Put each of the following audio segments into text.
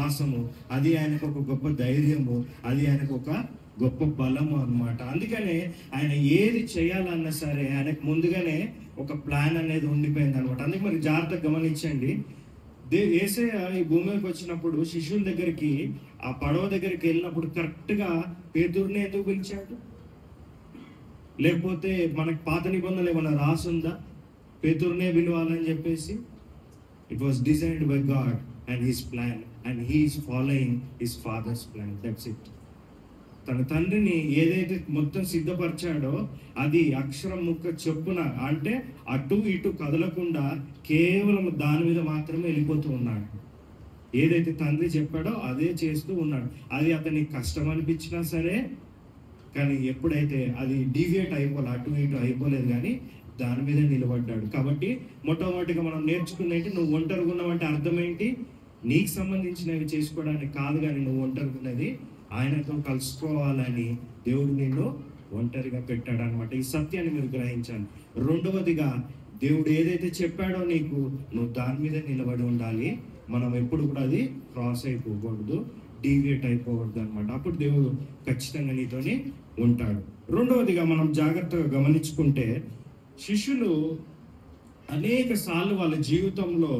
విశ్వాసము, అది ఆయనకు ఒక గొప్ప ధైర్యము, అది ఆయనకు ఒక గొప్ప బలము అన్నమాట. అందుకనే ఆయన ఏది చేయాలన్నా సరే ఆయనకు ముందుగానే ఒక ప్లాన్ అనేది ఉండిపోయింది అనమాట. అందుకే మరి జాగ్రత్తగా గమనించండి. యేసయ్య ఈ భూమికి వచ్చినప్పుడు శిష్యుల దగ్గరికి, ఆ పడవ దగ్గరికి వెళ్ళినప్పుడు కరెక్ట్గా పేతురుని ఎందుకు పిలిచాడు? లేకపోతే మనకి పాత నిబంధనలు ఏమైనా రాసుందా పేతురునే పిలవాలని చెప్పేసి? It was designed by God and his plan, and he is following his father's plan. That's it. తన తండ్రిని ఏదైతే మొత్తం సిద్ధపరిచాడో అది అక్షరం ముక్క చొప్పున, అంటే అటు ఇటు కదలకుండా కేవలం దాని మీద మాత్రమే వెళ్ళిపోతూ ఉన్నాడు. ఏదైతే తండ్రి చెప్పాడో అదే చేస్తూ ఉన్నాడు. అది అతనికి కష్టం అనిపించినా సరే, కానీ ఎప్పుడైతే అది డీవియేట్ అయిపోలే, అటు ఇటు అయిపోలేదు, కానీ దాని మీద నిలబడ్డాడు. కాబట్టి మొట్టమొదటిగా మనం నేర్చుకునేది, నువ్వు ఒంటరిగా ఉన్నావంటే అర్థం ఏంటి? నీకు సంబంధించినవి చేసుకోవడానికి కాదు, కానీ నువ్వు ఒంటరిగా ఉన్నది ఆయనతో కలుసుకోవాలని దేవుడు నిన్ను ఒంటరిగా పెట్టాడు అనమాట. ఈ సత్యాన్ని మీరు గ్రహించాలి. రెండవదిగా, దేవుడు ఏదైతే చెప్పాడో నీకు, నువ్వు దాని మీద నిలబడి ఉండాలి. మనం ఎప్పుడు కూడా అది క్రాస్ అయిపోకూడదు, డీవియేట్ అయిపోకూడదు అనమాట. అప్పుడు దేవుడు ఖచ్చితంగా నీతోని ఉంటాడు. రెండవదిగా మనం జాగ్రత్తగా గమనించుకుంటే, శిష్యులు అనేక సార్లు వాళ్ళ జీవితంలో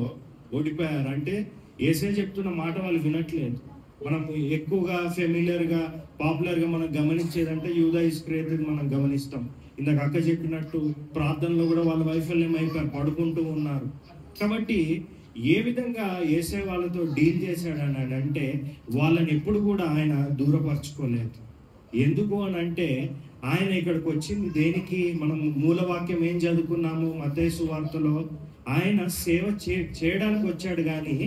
ఓడిపోయారు. అంటే యేసయ్య చెప్తున్న మాట వాళ్ళు వినట్లేదు. మనం ఎక్కువగా ఫెమిలియర్గా, పాపులర్గా మనం గమనించేదంటే యూదా ఇస్కరియోతు మనం గమనిస్తాం. ఇందాక అక్క చెప్పినట్టు ప్రార్థనలో కూడా వాళ్ళ వైఫల్యం అయిపోయారు, పడుకుంటూ ఉన్నారు. కాబట్టి ఏ విధంగా యేసయ్య వాళ్ళతో డీల్ చేశాడని అంటే, వాళ్ళని ఎప్పుడు కూడా ఆయన దూరపరచుకోలేదు. ఎందుకు అని అంటే, ఆయన ఇక్కడికి వచ్చింది దేనికి? మనం మూలవాక్యం ఏం చదువుకున్నాము మత్తయి సువార్తలో? ఆయన సేవ చేయడానికి వచ్చాడు, కానీ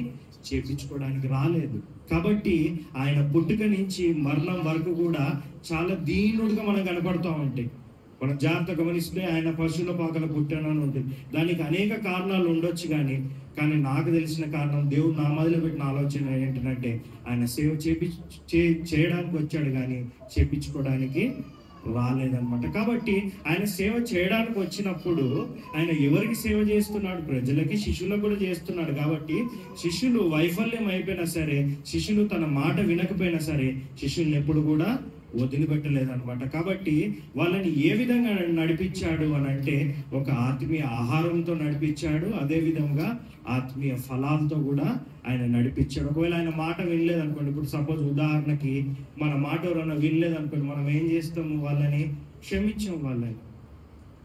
చేపించుకోవడానికి రాలేదు. కాబట్టి ఆయన పుట్టుక నుంచి మరణం వరకు కూడా చాలా దీనుడుగా మనం కనపడతామంటే, మనం జాగ్రత్త గమనిస్తే ఆయన పశువుల పాకల పుట్టానని ఉంటుంది. దానికి అనేక కారణాలు ఉండొచ్చు, కానీ నాకు తెలిసిన కారణం, దేవుడు నా మొదలు పెట్టిన ఆలోచన ఏంటంటే, ఆయన సేవ చేయడానికి వచ్చాడు, కానీ చేపించుకోవడానికి రాలేదన్నమాట. కాబట్టి ఆయన సేవ చేయడానికి వచ్చినప్పుడు ఆయన ఎవరికి సేవ చేస్తున్నాడు? ప్రజలకి, శిష్యులకు కూడా చేస్తున్నాడు. కాబట్టి శిష్యులు వైఫల్యం అయిపోయినా సరే, శిష్యులు తన మాట వినకపోయినా సరే, శిష్యుల్ని ఎప్పుడు కూడా వదిలిపెట్టలేదన్నమాట. కాబట్టి వాళ్ళని ఏ విధంగా నడిపించాడు అని అంటే, ఒక ఆత్మీయ ఆహారంతో నడిపించాడు, అదే విధంగా ఆత్మీయ ఫలాలతో కూడా ఆయన నడిపించాడు. ఒకవేళ ఆయన మాట వినలేదనుకోండి, ఇప్పుడు సపోజ్ ఉదాహరణకి మన మాట ఎవరైనా వినలేదనుకోండి, మనం ఏం చేస్తాము? వాళ్ళని క్షమించాం,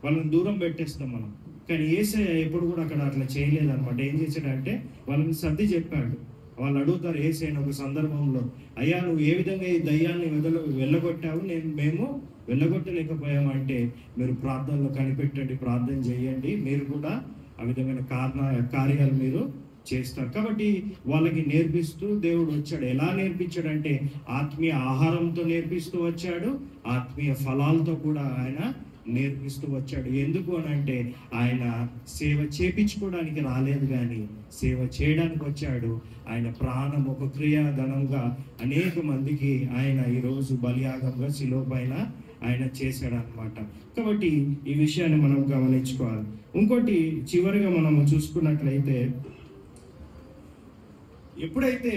వాళ్ళని దూరం పెట్టేస్తాం మనం. కానీ యేసయ్య ఎప్పుడు కూడా అక్కడ అట్లా చేయలేదన్నమాట. ఏం చేశాడంటే, వాళ్ళని సర్ది చెప్పాడు. వాళ్ళు అడుగుతారు యేసయ్యని ఒక సందర్భంలో, అయ్యా నువ్వు ఏ విధంగా ఈ దయ్యాన్ని వెళ్ళగొట్టావు? మేము వెళ్ళగొట్టలేకపోయామంటే, మీరు ప్రార్థనలో కనిపెట్టండి, ప్రార్థన చేయండి, మీరు కూడా ఆ విధమైన కార్యాలు మీరు చేస్తారు. కాబట్టి వాళ్ళకి నేర్పిస్తూ దేవుడు వచ్చాడు. ఎలా నేర్పించాడంటే, ఆత్మీయ ఆహారంతో నేర్పిస్తూ వచ్చాడు, ఆత్మీయ ఫలాలతో కూడా ఆయన నేర్పిస్తూ వచ్చాడు. ఎందుకు అని అంటే, ఆయన సేవ చేపించుకోవడానికి రాలేదు, కానీ సేవ చేయడానికి వచ్చాడు. ఆయన ప్రాణం ఒక క్రియాధనంగా అనేక మందికి ఆయన ఈరోజు బలియాగంగా శిలువ పైన ఆయన చేశాడు అనమాట. కాబట్టి ఈ విషయాన్ని మనం గమనించుకోవాలి. ఇంకోటి చివరిగా మనం చూసుకున్నట్లయితే, ఎప్పుడైతే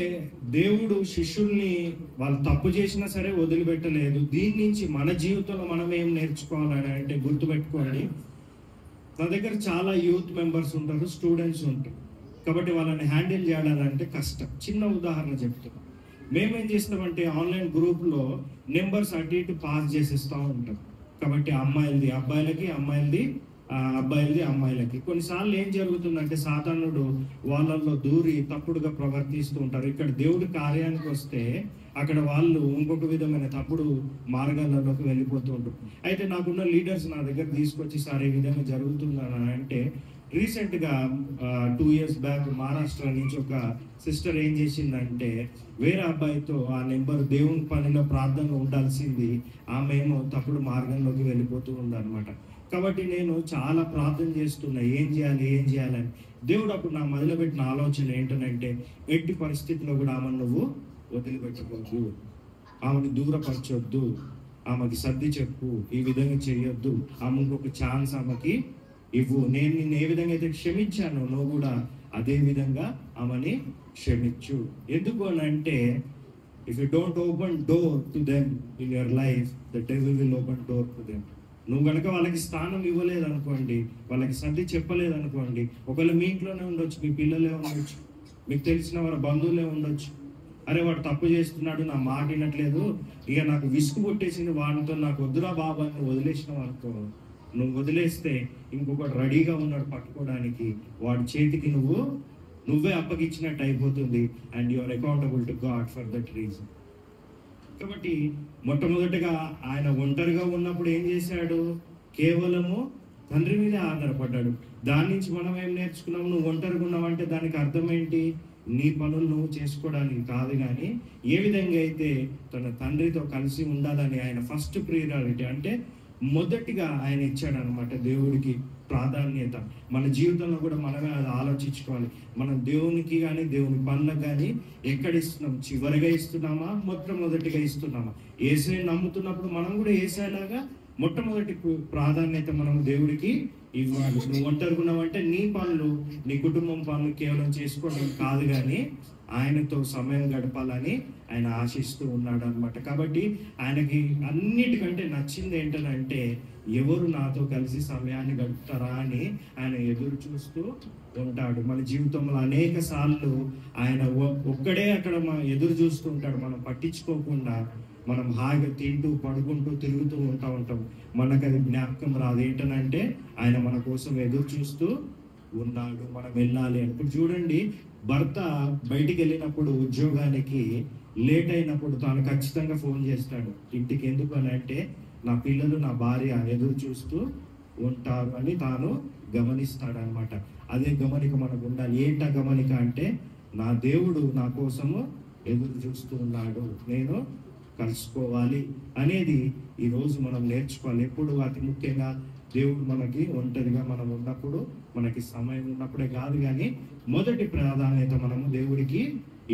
దేవుడు శిష్యుల్ని వాళ్ళు తప్పు చేసినా సరే వదిలిపెట్టలేదు, దీని నుంచి మన జీవితంలో మనం ఏం నేర్చుకోవాలని అంటే, గుర్తుపెట్టుకోండి, నా దగ్గర చాలా యూత్ మెంబర్స్ ఉంటారు, స్టూడెంట్స్ ఉంటారు. కాబట్టి వాళ్ళని హ్యాండిల్ చేయాలంటే కష్టం. చిన్న ఉదాహరణ చెప్తాం. మేమేం చేస్తామంటే, ఆన్లైన్ గ్రూప్లో నెంబర్స్ అటు ఇటు పాస్ చేసేస్తూ ఉంటాం. కాబట్టి అమ్మాయిలది అబ్బాయిలకి, అబ్బాయిలది అమ్మాయిలకి. కొన్నిసార్లు ఏం జరుగుతుందంటే, సాతానుడు వాళ్ళల్లో దూరి తప్పుడుగా ప్రవర్తిస్తూ ఉంటారు. ఇక్కడ దేవుడి కార్యానికి వస్తే అక్కడ వాళ్ళు ఇంకొక విధమైన తప్పుడు మార్గాలలోకి వెళ్ళిపోతూ ఉంటారు. అయితే నాకున్న లీడర్స్ నా దగ్గర తీసుకొచ్చి, సార్ ఈ విధంగా జరుగుతుందని అంటే, రీసెంట్గా 2 years బ్యాక్ మహారాష్ట్ర నుంచి ఒక సిస్టర్ ఏం చేసిందంటే, వేరే అబ్బాయితో ఆ నెంబర్ దేవుని పనిలో ప్రార్థనలో ఉండాల్సింది, ఆమె ఏమో తప్పుడు మార్గంలోకి వెళ్ళిపోతూ ఉందన్నమాట. కాబట్టి నేను చాలా ప్రార్థన చేస్తున్నా, ఏం చేయాలని. దేవుడు అప్పుడు నా మొదలుపెట్టిన ఆలోచన ఏంటంటే, ఎట్టి పరిస్థితిలో కూడా ఆమెను నువ్వు వదిలిపెట్టకూడదు, ఆమెను దూరపరచొద్దు, ఆమెకి సర్ది చెప్పు, ఈ విధంగా చేయొద్దు, ఆమెకు ఒక ఛాన్స్ ఆమెకి ఇవ్వు. నేను నిన్ను ఏ విధంగా అయితే క్షమించాను, నువ్వు కూడా అదే విధంగా ఆమెని క్షమించు. ఎందుకు అని అంటే, if you don't open door to them in your life, the devil will open door to them. నువ్వు కనుక వాళ్ళకి స్థానం ఇవ్వలేదనుకోండి, వాళ్ళకి సర్ది చెప్పలేదనుకోండి, ఒకవేళ మీ ఇంట్లోనే ఉండొచ్చు, మీ పిల్లలే ఉండొచ్చు, మీకు తెలిసిన వారి బంధువులే ఉండొచ్చు. అరే వాడు తప్పు చేస్తున్నాడు, నా మాట వినట్లేదు, ఇక నాకు విసుగు పుట్టేసింది వాడితో, నాకు వద్దురా బాబా అని వదిలేసినావు అనుకో, నువ్వు వదిలేస్తే ఇంకొకటి రెడీగా ఉన్నాడు పట్టుకోవడానికి, వాడి చేతికి నువ్వే అప్పగించినట్టు అయిపోతుంది. And you are accountable to God for that reason. కాబట్టి మొట్టమొదటిగా ఆయన ఒంటరిగా ఉన్నప్పుడు ఏం చేశాడు? కేవలము తండ్రి మీదే ఆధారపడ్డాడు. దాని నుంచి మనం ఏం నేర్చుకున్నాము? నువ్వు ఒంటరిగా ఉన్నావంటే దానికి అర్థం ఏంటి? నీ పనులు నువ్వు చేసుకోవడానికి కాదు, కానీ ఏ విధంగా అయితే తన తండ్రితో కలిసి ఉండాలని ఆయన ఫస్ట్ ప్రియారిటీ, అంటే మొదటిగా ఆయన ఇచ్చాడు అనమాట దేవుడికి ప్రాధాన్యత. మన జీవితంలో కూడా మనమే అది ఆలోచించుకోవాలి. మనం దేవునికి కానీ దేవుని పనులకు కానీ ఎక్కడ ఇస్తున్నాం? చివరిగా ఇస్తున్నామా, మొట్టమొదటిగా ఇస్తున్నామా? యేసుని నమ్ముతున్నప్పుడు మనం కూడా యేసులాగా మొట్టమొదటి ప్రాధాన్యత మనం దేవుడికి ఇవ్వాలి. నువ్వు ఒంటరుగున్నావంటే నీ పనులు, నీ కుటుంబం పనులు కేవలం చేసుకోవడం కాదు, కానీ ఆయనతో సమయం గడపాలని ఆయన ఆశిస్తూ ఉన్నాడు అనమాట. కాబట్టి ఆయనకి అన్నిటికంటే నచ్చింది ఏంటంటే, ఎవరు నాతో కలిసి సమయాన్ని గడుపుతారా అని ఆయన ఎదురు చూస్తూ ఉంటాడు. మన జీవితంలో అనేక సార్లు ఆయన ఒక్కడే అక్కడ ఎదురు చూస్తూ ఉంటాడు. మనం పట్టించుకోకుండా మనం హాయిగా తింటూ పడుకుంటూ తిరుగుతూ ఉంటాం. మనకు అది జ్ఞాపకం రాదు. ఏంటనంటే ఆయన మన కోసం ఎదురు చూస్తూ ఉన్నాడు, మనం వెళ్ళాలి అని. ఇప్పుడు చూడండి, భర్త బయటికి వెళ్ళినప్పుడు ఉద్యోగానికి లేట్ అయినప్పుడు తాను ఖచ్చితంగా ఫోన్ చేస్తాడు ఇంటికి. ఎందుకు అని అంటే, నా పిల్లలు నా భార్య ఎదురు చూస్తూ ఉంటారు అని తాను గమనిస్తాడు అనమాట. అదే గమనిక మనకు ఉండాలి. ఏంటా గమనిక అంటే, నా దేవుడు నా కోసము ఎదురు చూస్తూ ఉన్నాడు, నేను కలుసుకోవాలి అనేది ఈరోజు మనం నేర్చుకోవాలి. ఎప్పుడు అతి ముఖ్యంగా దేవుడు మనకి ఒంటరిగా మనం ఉన్నప్పుడు, మనకి సమయం ఉన్నప్పుడే కాదు, కానీ మొదటి ప్రాధాన్యత మనము దేవుడికి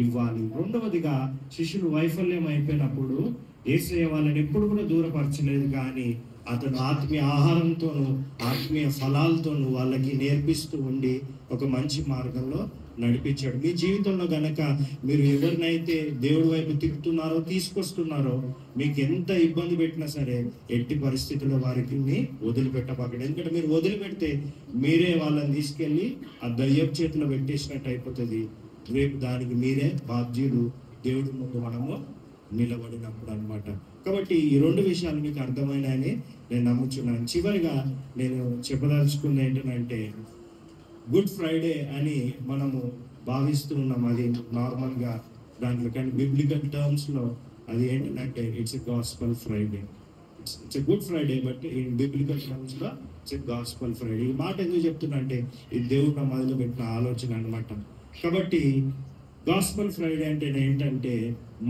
ఇవ్వాలి. రెండవదిగా, శిష్యులు వైఫల్యం అయిపోయినప్పుడు యేసయ్య వాళ్ళని ఎప్పుడు కూడా దూరపరచలేదు, కానీ అతను ఆత్మీయ ఆహారంతోనూ ఆత్మీయ ఫలాలతోనూ వాళ్ళకి నేర్పిస్తూ ఉండి ఒక మంచి మార్గంలో నడిపించాడు. మీ జీవితంలో గనక మీరు ఎవరినైతే దేవుడి వైపు తిప్పుతున్నారో, తీసుకొస్తున్నారో, మీకు ఎంత ఇబ్బంది పెట్టినా సరే ఎట్టి పరిస్థితుల్లో వారికి వదిలిపెట్టబాకండి. ఎందుకంటే మీరు వదిలిపెడితే మీరే వాళ్ళని తీసుకెళ్ళి ఆ దయ్యపు చేతిలో పెట్టేసినట్టు అయిపోతుంది. రేపు దానికి మీరే బాధ్యులు దేవుడి ముందు మనము నిలబడినప్పుడు అనమాట. కాబట్టి ఈ రెండు విషయాలు మీకు అర్థమైనాయని నేను నమ్ముచున్నాను. చివరిగా నేను చెప్పదలుచుకుంది ఏంటంటే, గుడ్ ఫ్రైడే అని మనము భావిస్తూ ఉన్నాం. అది నార్మల్గా దాంట్లో, కానీ బిబ్లికల్ టర్మ్స్లో అది ఏంటంటే it's a gospel Friday. It's a good Friday, but in biblical టర్మ్స్లో ఇట్స్ ఎ గాస్పల్ ఫ్రైడే. ఈ మాట ఎందుకు చెప్తున్నా అంటే, ఇది దేవుడు నా మొదలు పెట్టిన ఆలోచన అనమాట. కాబట్టి గాస్పల్ ఫ్రైడే అంటే ఏంటంటే,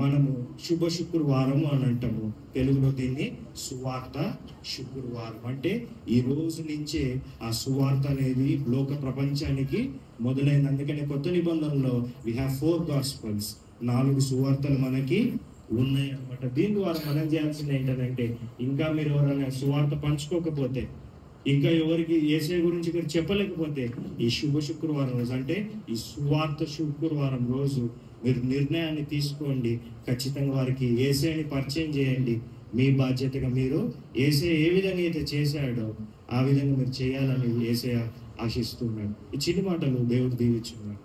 మనము శుభ శుక్రవారం అని అంటాము. తెలుగులో దీన్ని సువార్త శుక్రవారం. అంటే ఈ రోజు నుంచే ఆ సువార్త అనేది లోక ప్రపంచానికి మొదలైంది. అందుకనే కొత్త నిబంధనలో వి హ్యావ్ 4 గాస్పల్స్, 4 సువార్తలు మనకి ఉన్నాయి అనమాట. దీని ద్వారా మనం చేయాల్సింది ఏంటంటే, ఇంకా మీరు ఎవరైనా సువార్త పంచుకోకపోతే, ఇంకా ఎవరికి యేసయ్య గురించి మీరు చెప్పలేకపోతే, ఈ శుభ శుక్రవారం రోజు, అంటే ఈ సువార్త శుక్రవారం రోజు మీరు నిర్ణయాన్ని తీసుకోండి. ఖచ్చితంగా వారికి యేసయ్యని పరిచయం చేయండి. మీ బాధ్యతగా మీరు యేసయ్య ఏ విధంగా అయితే చేశాడో ఆ విధంగా మీరు చేయాలని యేసయ్య ఆశిస్తున్నాడు. ఈ చిన్న మాటలు దేవుడు దీవించున్నాడు.